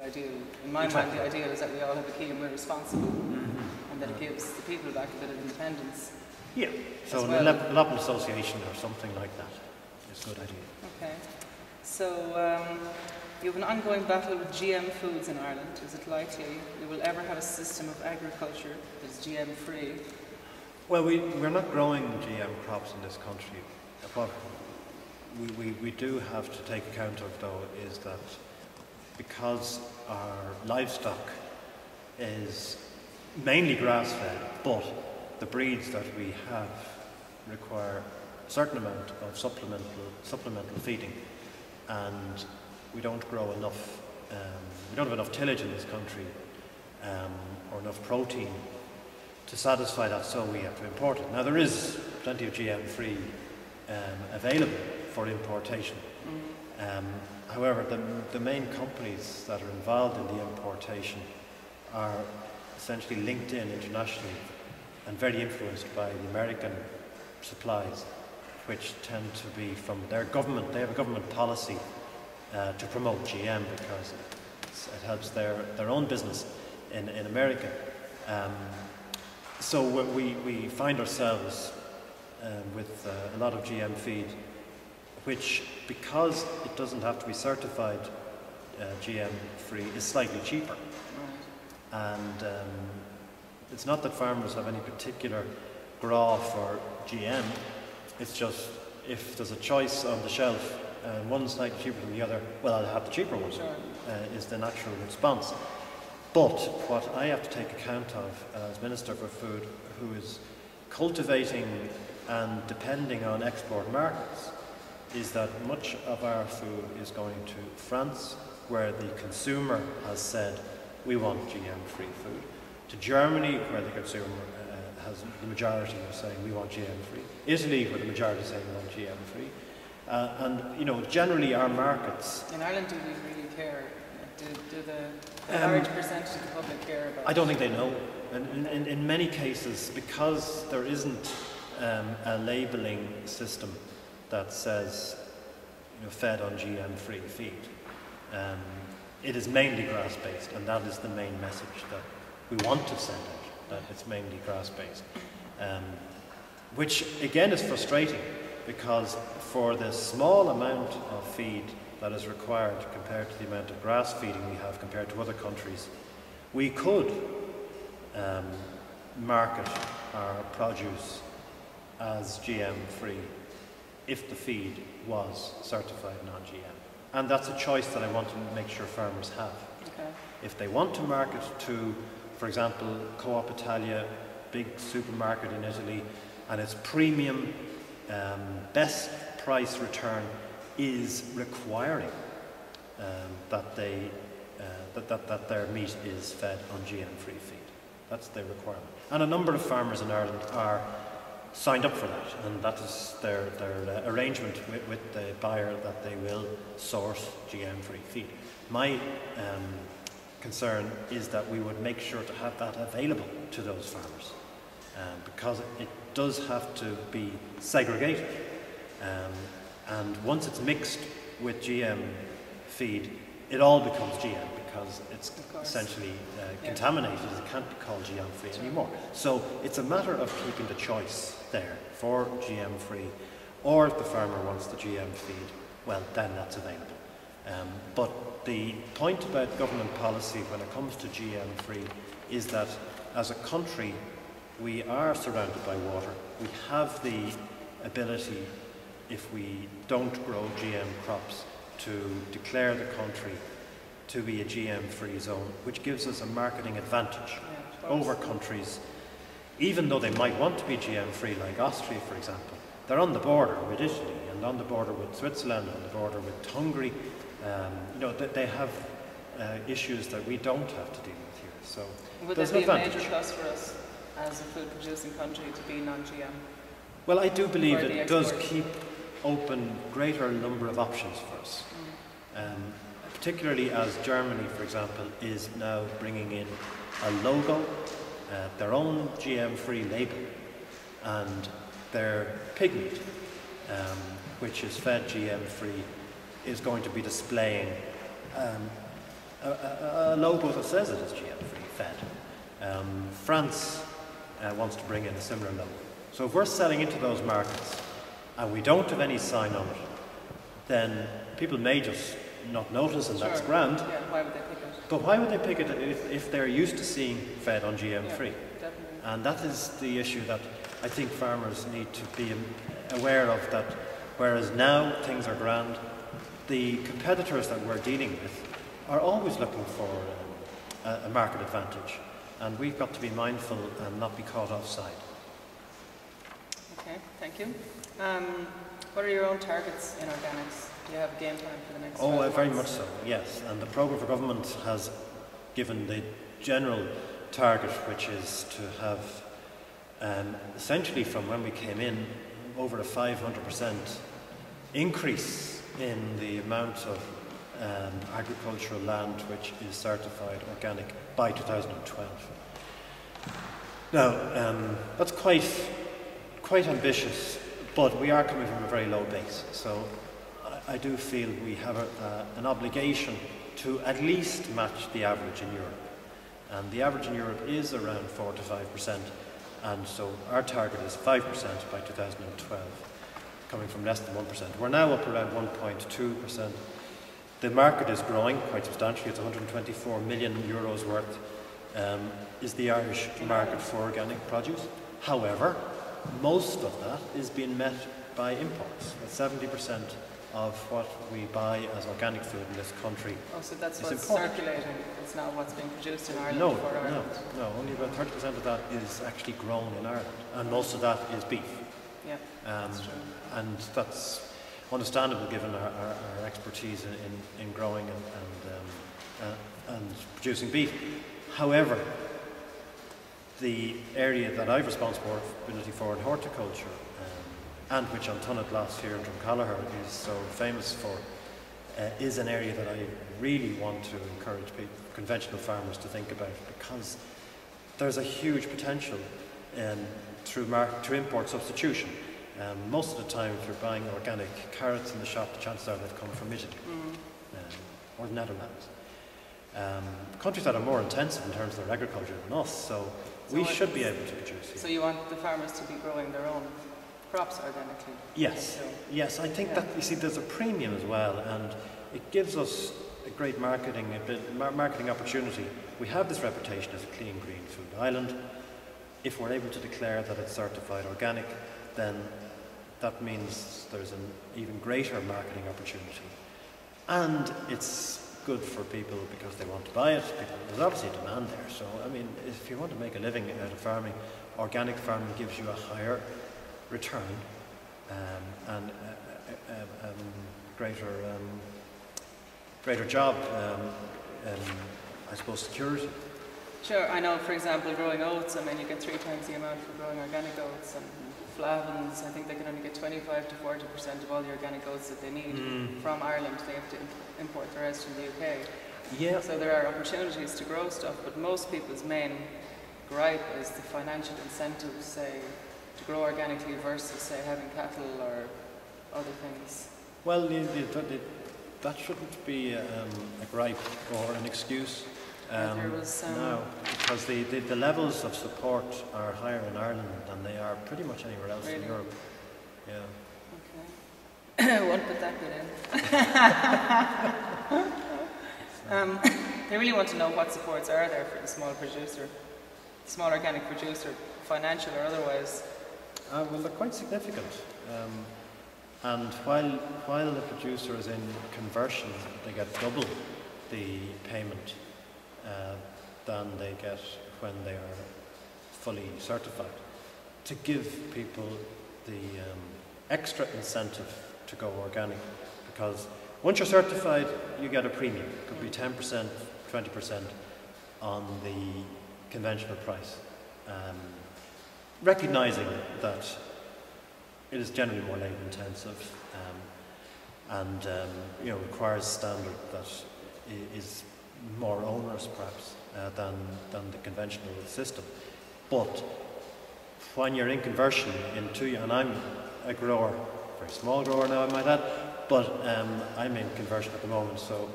ideal. In my mind, the ideal is that we all have a key and we're responsible, and that it gives the people back a bit of independence. Yeah, so well. an allotment association or something like that is a good idea. Okay. So you have an ongoing battle with GM foods in Ireland. Is it likely we will ever have a system of agriculture that is GM free? Well, we're not growing GM crops in this country. What we do have to take account of, though, is that because our livestock is mainly grass-fed, but the breeds that we have require a certain amount of supplemental feeding, and we don't grow enough. We don't have enough tillage in this country, or enough protein to satisfy that, so we have to import it. Now, there is plenty of GM-free available for importation. However, the main companies that are involved in the importation are essentially linked in internationally and very influenced by the American supplies, which tend to be from their government. They have a government policy to promote GM because it helps their own business in America. So we find ourselves with a lot of GM feed, which, because it doesn't have to be certified GM free, is slightly cheaper. And it's not that farmers have any particular graw for GM, it's just if there's a choice on the shelf and one's slightly cheaper than the other, well, I'll have the cheaper one, is the natural response. But what I have to take account of as Minister for Food, who is cultivating and depending on export markets, is that much of our food is going to France, where the consumer has said, we want GM-free food, to Germany, where the consumer has the majority of saying, we want GM-free, Italy, where the majority is saying, we want GM-free. And, you know, generally our markets... In Ireland, do we really care? Do the large percentage of the public care about it? I don't think they know. In many cases, because there isn't a labelling system that says, you know, fed on GM-free feed. It is mainly grass-based, and that is the main message that we want to send out, that it's mainly grass-based. Which, again, is frustrating, because for the small amount of feed that is required compared to the amount of grass feeding we have compared to other countries, we could market our produce as GM-free if the feed was certified non-GM. And that's a choice that I want to make sure farmers have. Okay. If they want to market to, for example, Coop Italia, big supermarket in Italy, and its premium best price return is requiring that their meat is fed on GM-free feed. That's their requirement. And a number of farmers in Ireland are signed up for that, and that is their arrangement with the buyer, that they will source GM-free feed. My concern is that we would make sure to have that available to those farmers, because it does have to be segregated, and once it's mixed with GM feed, it all becomes GM, because it's essentially contaminated. It can't be called GM free anymore. So it's a matter of keeping the choice there for GM free, or if the farmer wants the GM feed, well, then that's available. But the point about government policy when it comes to GM free is that as a country we are surrounded by water. We have the ability, if we don't grow GM crops, to declare the country to be a GM-free zone, which gives us a marketing advantage over countries, even though they might want to be GM-free, like Austria, for example. They're on the border with Italy, and on the border with Switzerland, on the border with Hungary. You know, they have issues that we don't have to deal with here. So would that be a major plus for us as a food-producing country to be non-GM? Well, I do believe it does keep open greater number of options for us. Particularly as Germany, for example, is now bringing in a logo, their own GM-free label, and their pig meat, which is fed GM-free, is going to be displaying a logo that says it is GM-free fed. France wants to bring in a similar logo. So if we're selling into those markets and we don't have any sign on it, then people may just not notice, and that's grand. Yeah, why would they pick it? But why would they pick it if they're used to seeing fed on GM-free? Yeah, definitely. And that is the issue that I think farmers need to be aware of, that whereas now things are grand, the competitors that we're dealing with are always looking for a market advantage, and we've got to be mindful and not be caught offside. Okay, thank you. What are your own targets in organics? Do you have a game plan for the next 12 months? Very much so, yes. And the programme for government has given the general target, which is to have essentially from when we came in over a 500% increase in the amount of agricultural land which is certified organic by 2012. Now, that's quite ambitious, but we are coming from a very low base. So I do feel we have an obligation to at least match the average in Europe. And the average in Europe is around 4 to 5%, and so our target is 5% by 2012, coming from less than 1%. We're now up around 1.2%. The market is growing quite substantially. It's 124 million euros worth is the Irish market for organic produce. However, most of that is being met by imports. 70% of what we buy as organic food in this country so that's is what's imported. circulating. It's not what's being produced in Ireland No, for Ireland. no. Only about 30% of that is actually grown in Ireland, and most of that is beef. Yeah, that's true. And that's understandable given our expertise in growing and producing beef. However, the area that I've responsibility for in horticulture, and which on Tunnett last year in Drumcallagher is so famous for, is an area that I really want to encourage conventional farmers to think about, because there's a huge potential through import substitution. Most of the time, if you're buying organic carrots in the shop, the chances are they've come from Italy or the Netherlands. Countries that are more intensive in terms of their agriculture than us, so we should be able to produce here. So you want the farmers to be growing their own crops organically? Yes, yes. I think that, you see, there's a premium as well, and it gives us a great marketing opportunity. We have this reputation as a clean green food island. If we're able to declare that it's certified organic, then that means there's an even greater marketing opportunity. And it's good for people because they want to buy it. There's obviously a demand there. So, I mean, if you want to make a living out of farming, organic farming gives you a higher return and greater job, I suppose, security. Sure, I know, for example, growing oats, I mean, you get 3 times the amount for growing organic oats, and flavins, I think they can only get 25 to 40% of all the organic oats that they need from Ireland. They have to import the rest from the UK. Yeah. So there are opportunities to grow stuff, but most people's main gripe is the financial incentives, say, to grow organically versus, say, having cattle or other things. Well, that shouldn't be a gripe or an excuse. No, because the levels of support are higher in Ireland than they are pretty much anywhere else in Europe. Yeah. Okay. I won't put that bit in. They really want to know what supports are there for the small organic producer, financial or otherwise. Well, they're quite significant. And while the producer is in conversion, they get double the payment than they get when they are fully certified, to give people the extra incentive to go organic, because once you're certified you get a premium. It could be 10%, 20% on the conventional price, recognising that it is generally more labour intensive and requires standard that is more onerous perhaps than the conventional system. But when you're in conversion and I'm a grower, very small grower now I might add, but I'm in conversion at the moment, so